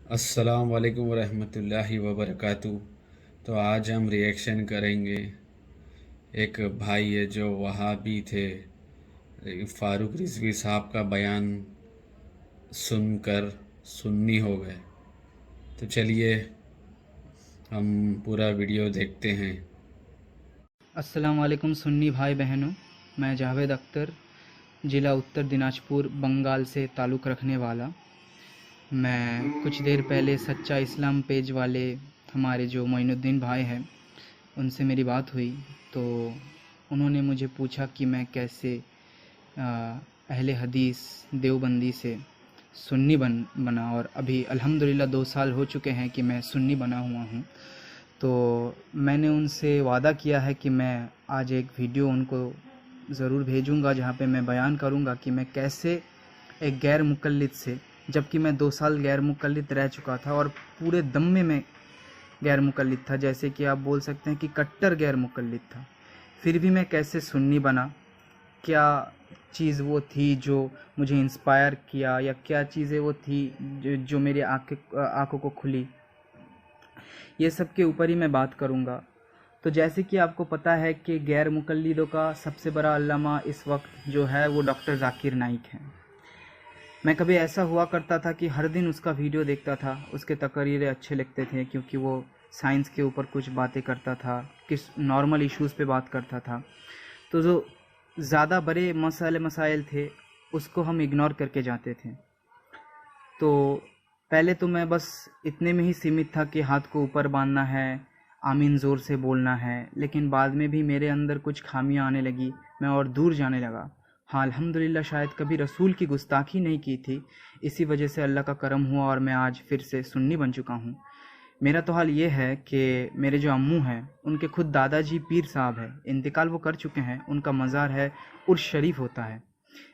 अस्सलाम वालेकुम वरहमतुल्लाहि वबरकातुहू। तो आज हम रिएक्शन करेंगे। एक भाई है जो वहाबी थे, फ़ारूक रिजवी साहब का बयान सुनकर सुन्नी हो गए। तो चलिए हम पूरा वीडियो देखते हैं। अस्सलाम वालेकुम सुन्नी भाई बहनों। मैं जावेद अख्तर, ज़िला उत्तर दिनाजपुर, बंगाल से ताल्लुक़ रखने वाला। मैं कुछ देर पहले सच्चा इस्लाम पेज वाले हमारे जो मोइनुद्दीन भाई हैं उनसे मेरी बात हुई। तो उन्होंने मुझे पूछा कि मैं कैसे अहले हदीस देवबंदी से सुन्नी बना, और अभी अल्हम्दुलिल्लाह 2 साल हो चुके हैं कि मैं सुन्नी बना हुआ हूँ। तो मैंने उनसे वादा किया है कि मैं आज एक वीडियो उनको ज़रूर भेजूंगा जहाँ पे मैं बयान करूंगा कि मैं कैसे एक गैर मुक़ल्लिद से, जबकि मैं 2 साल गैर मुक़ल्लिद रह चुका था और पूरे दम में मैं गैर मुक़ल्लिद था, जैसे कि आप बोल सकते हैं कि कट्टर गैर मुक़ल्लिद था, फिर भी मैं कैसे सुन्नी बना। क्या चीज़ वो थी जो मुझे इंस्पायर किया, या क्या चीज़ें वो थी जो मेरी आँखों को खुली, ये सब के ऊपर ही मैं बात करूँगा। तो जैसे कि आपको पता है कि गैर मुक़ल्लिदों का सबसे बड़ा अल्लामा इस वक्त जो है वो डॉक्टर ज़ाकिर नाइक हैं। मैं कभी ऐसा हुआ करता था कि हर दिन उसका वीडियो देखता था, उसके तकरीरें अच्छे लगते थे क्योंकि वो साइंस के ऊपर कुछ बातें करता था, किस नॉर्मल इश्यूज़ पे बात करता था। तो जो ज़्यादा बड़े मसाइल थे उसको हम इग्नोर करके जाते थे। तो पहले तो मैं बस इतने में ही सीमित था कि हाथ को ऊपर बांधना है, आमीन ज़ोर से बोलना है, लेकिन बाद में भी मेरे अंदर कुछ खामियां आने लगी, मैं और दूर जाने लगा। हाँ, अल्हम्दुलिल्लाह शायद कभी रसूल की गुस्ताखी नहीं की थी, इसी वजह से अल्लाह का करम हुआ और मैं आज फिर से सुन्नी बन चुका हूँ। मेरा तो हाल ये है कि मेरे जो अम्मू हैं उनके खुद दादाजी पीर साहब हैं, इंतकाल वो कर चुके हैं, उनका मज़ार है उर्स शरीफ होता है।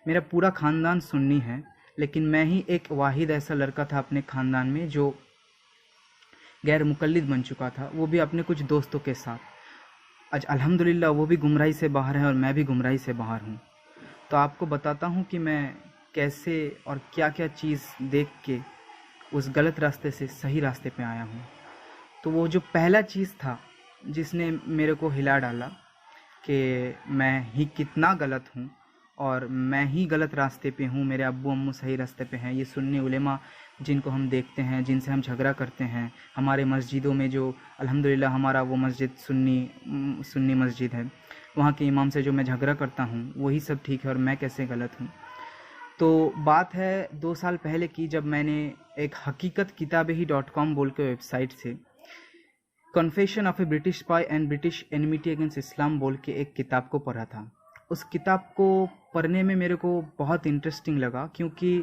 मेरा पूरा ख़ानदान सुन्नी है, लेकिन मैं ही एक वाहिद ऐसा लड़का था अपने ख़ानदान में जो गैर मुक़ल्लिद बन चुका था, वो भी अपने कुछ दोस्तों के साथ। आज अल्हम्दुलिल्लाह वो भी गुमराही से बाहर है और मैं भी गुमराही से बाहर हूँ। तो आपको बताता हूँ कि मैं कैसे और क्या क्या चीज़ देख के उस गलत रास्ते से सही रास्ते पे आया हूँ। तो वो जो पहला चीज़ था जिसने मेरे को हिला डाला कि मैं ही कितना गलत हूँ और मैं ही गलत रास्ते पे हूँ, मेरे अब्बू अम्मू सही रास्ते पे हैं। ये सुन्नी उलेमा जिनको हम देखते हैं, जिनसे हम झगड़ा करते हैं, हमारे मस्जिदों में जो अल्हम्दुलिल्लाह हमारा वो मस्जिद सुन्नी मस्जिद है, वहाँ के इमाम से जो मैं झगड़ा करता हूँ वही सब ठीक है और मैं कैसे गलत हूँ। तो बात है 2 साल पहले की, जब मैंने एक हकीकत किताबे ही .com बोल के वेबसाइट से confession of a British spy and British enmity against Islam बोल के एक किताब को पढ़ा था। उस किताब को पढ़ने में मेरे को बहुत इंटरेस्टिंग लगा, क्योंकि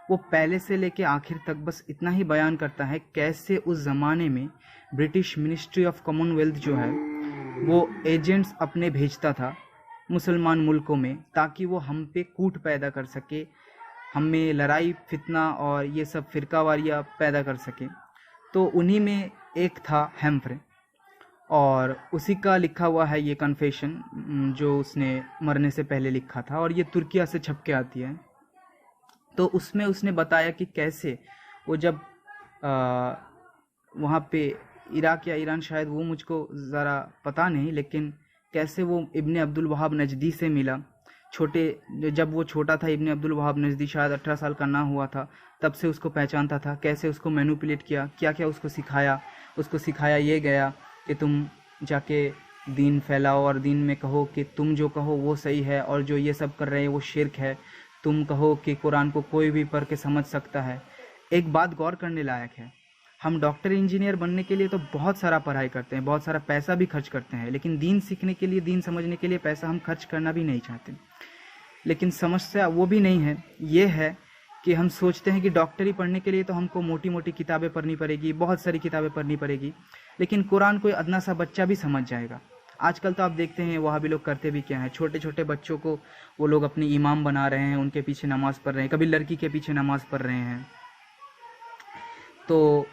वो पहले से लेके आखिर तक बस इतना ही बयान करता है कैसे उस ज़माने में ब्रिटिश मिनिस्ट्री ऑफ कॉमनवेल्थ जो है वो एजेंट्स अपने भेजता था मुसलमान मुल्कों में, ताकि वो हम पे कूट पैदा कर सके, हम में लड़ाई फितना और ये सब फ़िरकावारियाँ पैदा कर सके। तो उन्हीं में एक था हैम्फ्रे, और उसी का लिखा हुआ है ये कन्फेशन जो उसने मरने से पहले लिखा था, और ये तुर्किया से छप के आती है। तो उसमें उसने बताया कि कैसे वो जब वहाँ पे इराक या ईरान, शायद वो मुझको ज़रा पता नहीं, लेकिन कैसे वो इब्ने अब्दुल वहाब नजदी से मिला। जब वो छोटा था, इब्ने अब्दुल वहाब नजदी शायद 18 साल का ना हुआ था, तब से उसको पहचानता था। कैसे उसको मैनिपुलेट किया, क्या क्या उसको सिखाया ये गया कि तुम जाके दीन फैलाओ और दीन में कहो कि तुम जो कहो वो सही है और जो ये सब कर रहे हैं वो शिर्क है। तुम कहो कि कुरान को कोई भी पढ़ के समझ सकता है। एक बात गौर करने लायक है, हम डॉक्टर इंजीनियर बनने के लिए तो बहुत सारा पढ़ाई करते हैं, बहुत सारा पैसा भी खर्च करते हैं, लेकिन दीन सीखने के लिए, दीन समझने के लिए पैसा हम खर्च करना भी नहीं चाहते। लेकिन समस्या वो भी नहीं है, ये है कि हम सोचते हैं कि डॉक्टरी पढ़ने के लिए तो हमको मोटी मोटी किताबें पढ़नी पड़ेगी, बहुत सारी किताबें पढ़नी पड़ेगी, लेकिन कुरान कोई अदना सा बच्चा भी समझ जाएगा। आजकल तो आप देखते हैं वहाँ भी लोग करते भी क्या है, छोटे छोटे बच्चों को वो लोग अपने इमाम बना रहे हैं, उनके पीछे नमाज पढ़ रहे हैं, कभी लड़की के पीछे नमाज पढ़ रहे हैं। तो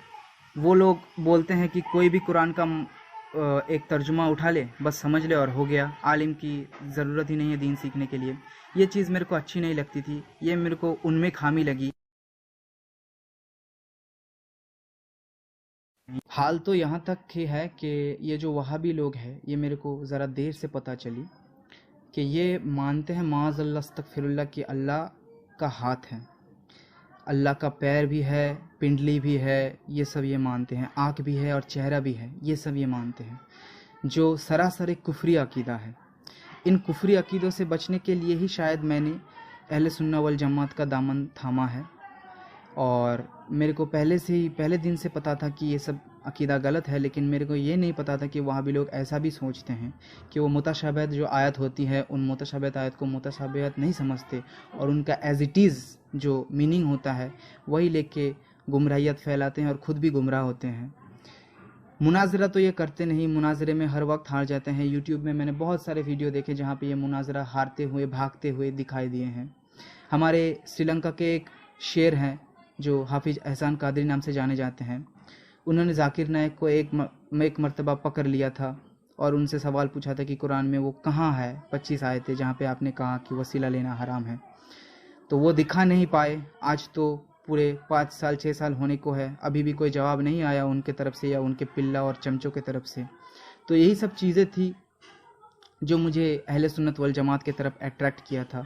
वो लोग बोलते हैं कि कोई भी कुरान का एक तर्जुमा उठा ले, बस समझ ले और हो गया, आलिम की ज़रूरत ही नहीं है दीन सीखने के लिए। ये चीज़ मेरे को अच्छी नहीं लगती थी, ये मेरे को उनमें खामी लगी। हाल तो यहाँ तक ही है कि ये जो वहाबी लोग हैं, ये मेरे को ज़रा देर से पता चली कि ये मानते हैं माज़अल्लाह अस्तगफिरुल्लाह कि अल्लाह का हाथ है, अल्लाह का पैर भी है, पिंडली भी है, ये सब ये मानते हैं, आँख भी है और चेहरा भी है, ये सब ये मानते हैं, जो सरासर एक कुफरी अकीदा है। इन कुफरी अकीदों से बचने के लिए ही शायद मैंने अहले सुन्ना वल जमात का दामन थामा है। और मेरे को पहले से ही पहले दिन से पता था कि ये सब अकीदा गलत है, लेकिन मेरे को ये नहीं पता था कि वहाँ भी लोग ऐसा भी सोचते हैं कि वो मुतशाबिहत जो आयत होती है, उन मुतशाबिहत आयत को मुतशाबिहत नहीं समझते और उनका एज इट इज़ जो मीनिंग होता है वही लेके गुमराहियत फैलाते हैं और ख़ुद भी गुमराह होते हैं। मुनाजरा तो ये करते नहीं, मुनाजरे में हर वक्त हार जाते हैं। यूट्यूब में मैंने बहुत सारे वीडियो देखे जहाँ पे ये मुनाजरा हारते हुए भागते हुए दिखाई दिए हैं। हमारे श्रीलंका के एक शेर हैं जो हाफिज एहसान कादरी नाम से जाने जाते हैं, उन्होंने जाकिर नायक को एक मर्तबा पकड़ लिया था और उनसे सवाल पूछा था कि कुरान में वो कहाँ है 25 आयतें जहाँ पे आपने कहा कि वसीला लेना हराम है, तो वो दिखा नहीं पाए। आज तो पूरे 5 साल 6 साल होने को है, अभी भी कोई जवाब नहीं आया उनके तरफ से या उनके पिल्ला और चमचों के तरफ से। तो यही सब चीज़ें थी जो मुझे अहले सुन्नत वल जमात की तरफ अट्रैक्ट किया था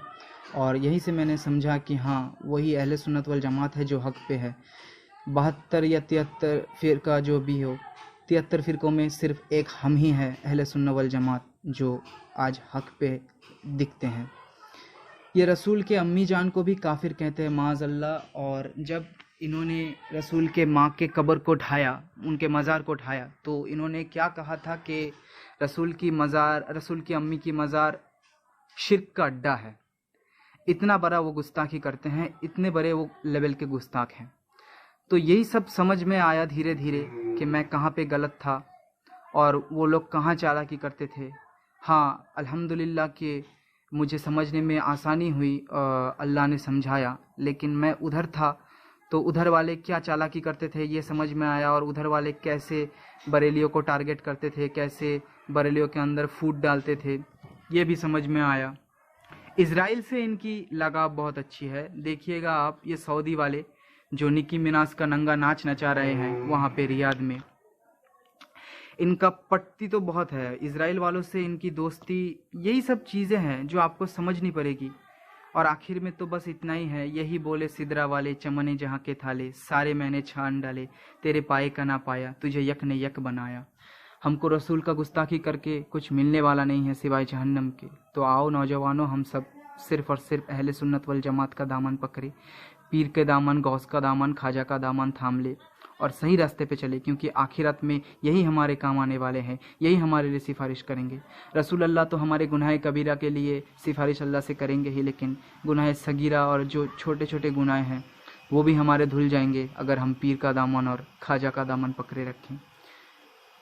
और यहीं से मैंने समझा कि हाँ, वही अहले सुन्नत वल जमात है जो हक़ पे है। 72 या 73 फ़िरका जो भी हो, 73 फ़िरक़ों में सिर्फ़ एक हम ही हैं अहले सुन्नत वल जमात जो आज हक़ पे दिखते हैं। ये रसूल के अम्मी जान को भी काफिर कहते हैं माज़अल्लाह। और जब इन्होंने रसूल के माँ के कब्र को ढाया, उनके मज़ार को ढाया, तो इन्होंने क्या कहा था कि रसूल की अम्मी की मज़ार शिर्क का अड्डा है। इतना बड़ा वो गुस्ताखी करते हैं, इतने बड़े वो लेवल के गुस्ताख हैं। तो यही सब समझ में आया धीरे धीरे कि मैं कहाँ पे गलत था और वो लोग कहाँ चालाकी करते थे। हाँ, अल्हम्दुलिल्लाह कि मुझे समझने में आसानी हुई, अल्लाह ने समझाया, लेकिन मैं उधर था तो उधर वाले क्या चालाकी करते थे ये समझ में आया और उधर वाले कैसे बरेलियों को टारगेट करते थे, कैसे बरेलियों के अंदर फूट डालते थे, ये भी समझ में आया। इज़राइल से इनकी लगाव बहुत अच्छी है। देखिएगा आप, ये सऊदी वाले जो निकी मिनाज का नंगा नाच नचा रहे हैं वहाँ पे रियाद में, इनका पट्टी तो बहुत है इज़राइल वालों से, इनकी दोस्ती, यही सब चीज़ें हैं जो आपको समझनी पड़ेगी। और आखिर में तो बस इतना ही है, यही बोले सिदरा वाले चमने जहाँ के थाले, सारे मैंने छान डाले, तेरे पाए का ना पाया, तुझे यक ने यक बनाया। हमको रसूल का गुस्ताखी करके कुछ मिलने वाला नहीं है सिवाय जहन्नम के। तो आओ नौजवानों, हम सब सिर्फ़ और सिर्फ अहले सुन्नत वल जमात का दामन पकड़े, पीर के दामन, गौस का दामन, ख्वाजा का दामन थाम ले और सही रास्ते पे चले, क्योंकि आखिरत में यही हमारे काम आने वाले हैं, यही हमारे लिए सिफारिश करेंगे। रसूल अल्लाह तो हमारे गुनाह कबीरा के लिए सिफारिश अल्लाह से करेंगे ही, लेकिन गुनाह सगीरा और जो छोटे छोटे गुनाह हैं वो भी हमारे धुल जाएंगे अगर हम पीर का दामन और ख्वाजा का दामन पकड़े रखें।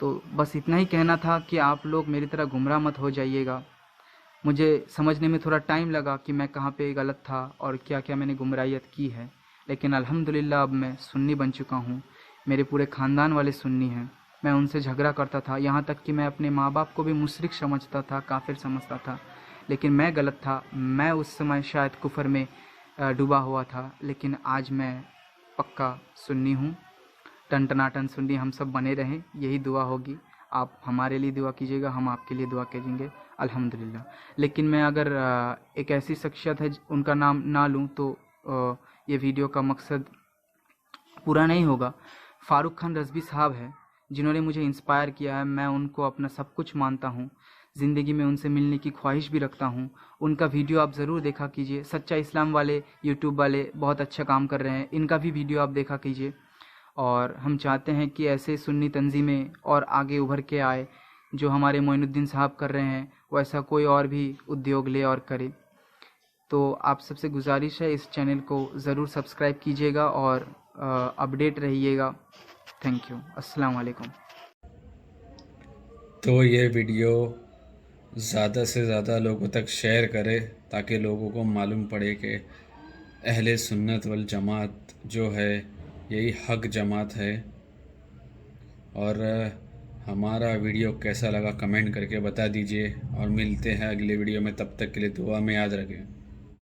तो बस इतना ही कहना था कि आप लोग मेरी तरह गुमराह मत हो जाइएगा। मुझे समझने में थोड़ा टाइम लगा कि मैं कहाँ पे गलत था और क्या क्या मैंने गुमराहियत की है, लेकिन अल्हम्दुलिल्लाह अब मैं सुन्नी बन चुका हूँ। मेरे पूरे ख़ानदान वाले सुन्नी हैं। मैं उनसे झगड़ा करता था, यहाँ तक कि मैं अपने माँ बाप को भी मुशरिक समझता था, काफिर समझता था, लेकिन मैं गलत था। मैं उस समय शायद कुफर में डूबा हुआ था, लेकिन आज मैं पक्का सुन्नी हूँ। टन सुन्नी हम सब बने रहें, यही दुआ होगी। आप हमारे लिए दुआ कीजिएगा, हम आपके लिए दुआ करेंगे अल्हम्दुलिल्लाह। लेकिन मैं अगर एक ऐसी शख्सियत है उनका नाम ना लूँ तो ये वीडियो का मकसद पूरा नहीं होगा। फ़ारूक खान रज़वी साहब है जिन्होंने मुझे इंस्पायर किया है, मैं उनको अपना सब कुछ मानता हूँ। ज़िंदगी में उनसे मिलने की ख्वाहिश भी रखता हूँ। उनका वीडियो आप ज़रूर देखा कीजिए। सच्चा इस्लाम वाले यूट्यूब वाले बहुत अच्छा काम कर रहे हैं, इनका भी वीडियो आप देखा कीजिए। और हम चाहते हैं कि ऐसे सुन्नी तंजीमें और आगे उभर के आए, जो हमारे मोइनुद्दीन साहब कर रहे हैं वैसा कोई और भी उद्योग ले और करे। तो आप सबसे गुजारिश है, इस चैनल को ज़रूर सब्सक्राइब कीजिएगा और अपडेट रहिएगा। थैंक यू, अस्सलाम वालेकुम। तो ये वीडियो ज़्यादा से ज़्यादा लोगों तक शेयर करें ताकि लोगों को मालूम पड़े कि अहले सुन्नत वल जमात जो है यही हक जमात है। और हमारा वीडियो कैसा लगा कमेंट करके बता दीजिए और मिलते हैं अगले वीडियो में। तब तक के लिए दुआ में याद रखें।